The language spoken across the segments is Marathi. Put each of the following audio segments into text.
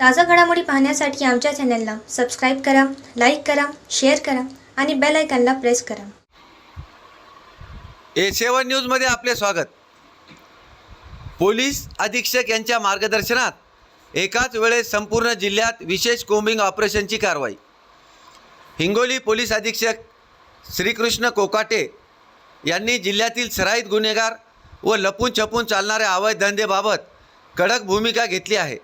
ताज़ा घडामोडी पाहण्यासाठी आमच्या चॅनलला सबस्क्राईब करा, लाईक करा, शेअर करा आणि बेल आयकॉनला प्रेस करा. A7 न्यूजमध्ये आपले स्वागत. पोलीस अधीक्षक यांच्या मार्गदर्शनात एकाच वेळेस संपूर्ण जिल्ह्यात विशेष कोम्बिंग ऑपरेशनची कारवाई. हिंगोली पोलीस अधीक्षक श्रीकृष्ण कोकाटे यांनी जिल्ह्यातील सराईत गुन्हेगार व लपून छपून चालणाऱ्या अवैध धंदेबाबत कडक भूमिका घेतली आहे.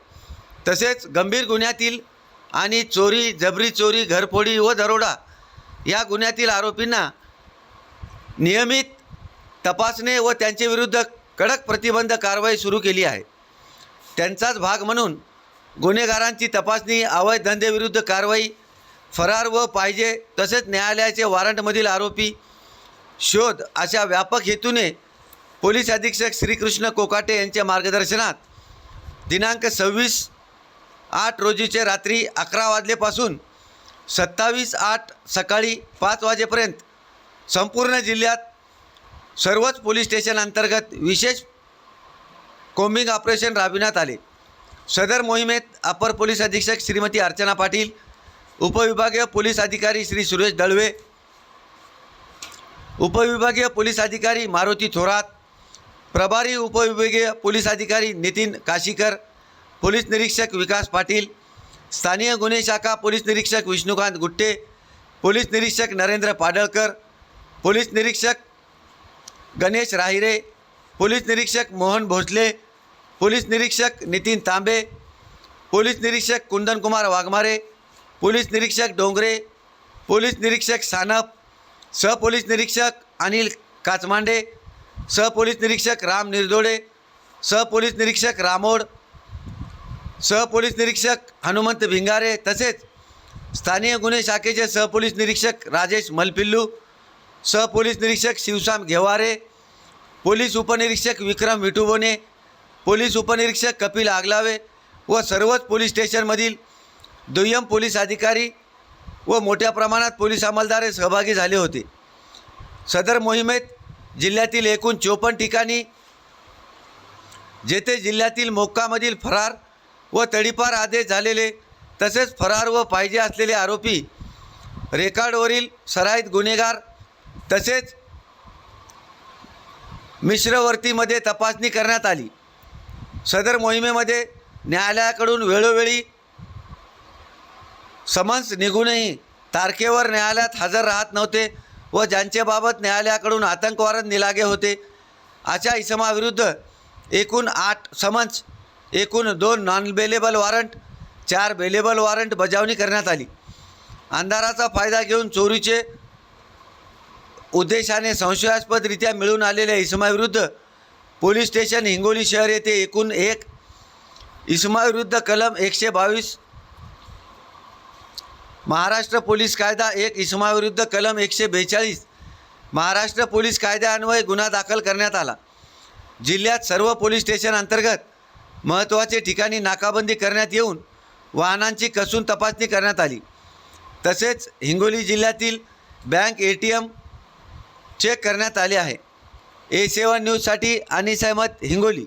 तसेच गंभीर गुन्ह्यातील आणि चोरी, जबरी चोरी, घरफोडी व दरोडा या गुन्ह्यातील आरोपींना नियमित तपासणे व त्यांच्याविरुद्ध कडक प्रतिबंध कारवाई सुरू केली आहे. त्यांचाच भाग म्हणून गुन्हेगारांची तपासणी, अवैध धंदेविरुद्ध कारवाई, फरार व पाहिजे तसेच न्यायालयाचे वॉरंटमधील आरोपी शोध अशा व्यापक हेतूने पोलीस अधीक्षक श्रीकृष्ण कोकाटे यांच्या मार्गदर्शनात दिनांक 26/8 रोजीचे रात्री 11 वाजल्यापासून 27/8 सकाळी 5 वाजेपर्यंत संपूर्ण जिल्ह्यात सर्वच पोलीस स्टेशन अंतर्गत विशेष कोम्बिंग ऑपरेशन राबविण्यात आले. सदर मोहिमेत अपर पोलीस अधीक्षक श्रीमती अर्चना पाटील, उपविभागीय पोलीस अधिकारी श्री सुरेश दळवे, उपविभागीय पोलीस अधिकारी मारुती थोरात, प्रभारी उपविभागीय पोलीस अधिकारी नितीन काशीकर, पोलीस निरीक्षक विकास पाटील, स्थानीय गुन्हे शाखा पोलीस निरीक्षक विष्णुकांत गुट्टे, पोलीस निरीक्षक नरेंद्र पाडळकर, पोलीस निरीक्षक गणेश राहिरे, पोलीस निरीक्षक मोहन भोसले, पोलीस निरीक्षक नितीन तांबे, पोलीस निरीक्षक कुंदनकुमार वाघमारे, पोलीस निरीक्षक डोंगरे, पोलीस निरीक्षक सानप, सहपोलीस निरीक्षक अनिल काचमांडे, सहपोलीस निरीक्षक राम निर्दोडे, सहपोलीस निरीक्षक रामोड, सहपोलीस निरीक्षक हनुमंत भिंगारे तसेच स्थानीय गुन्हे शाखेचे सहपोलीस निरीक्षक राजेश मलपिल्लू, सहपोलीस निरीक्षक शिवसाम घेवारे, पोलीस उपनिरीक्षक विक्रम विठुबोने, पोलीस उपनिरीक्षक कपिल आगलावे व सर्वच पोलीस स्टेशनमधील दुय्यम पोलीस अधिकारी व मोठ्या प्रमाणात पोलीस अंमलदार सहभागी झाले होते. सदर मोहिमेत जिल्ह्यातील एकूण 54 ठिकाणी जेथे जिल्ह्यातील मोक्कामधील फरार व तडीपार आदेश झालेले तसेच फरार व पाहिजे असलेले आरोपी, रेकॉर्डवरील सराईत गुन्हेगार तसेच मिश्रवर्तीमध्ये तपासणी करण्यात आली. सदर मोहिमेमध्ये न्यायालयाकडून वेळोवेळी समन्स निघूनही तारखेवर न्यायालयात हजर राहत नव्हते व ज्यांच्याबाबत न्यायालयाकडून आतंक वॉरंट निलागे होते अशा इसमाविरुद्ध एकूण 8 समन्स, एकूण 2 non bailable warrant, 4 bailable warrant बजावणी करण्यात आली. अंधाराचा फायदा घेऊन चोरीचे उद्देशाने संशयास्पदरित्या मिळून आलेल्या इसमाविरुद्ध पोलीस स्टेशन हिंगोली शहर येथे एकूण 1 इसमाविरुद्ध कलम 122, महाराष्ट्र पोलीस कायदा 1 इसमाविरुद्ध कलम 142 महाराष्ट्र पोलीस कायद्यान्वये गुन्हा दाखल करण्यात आला. जिल्ह्यात सर्व पोलीस स्टेशन अंतर्गत महत्त्वाचे ठिकाणी नाकाबंदी करण्यात येऊन वाहनांची कसून तपासणी करण्यात आली. तसेच हिंगोली जिल्ह्यातील बँक, ATM चेक करण्यात आले आहे. A7 न्यूजसाठी अनिस अहमद, हिंगोली.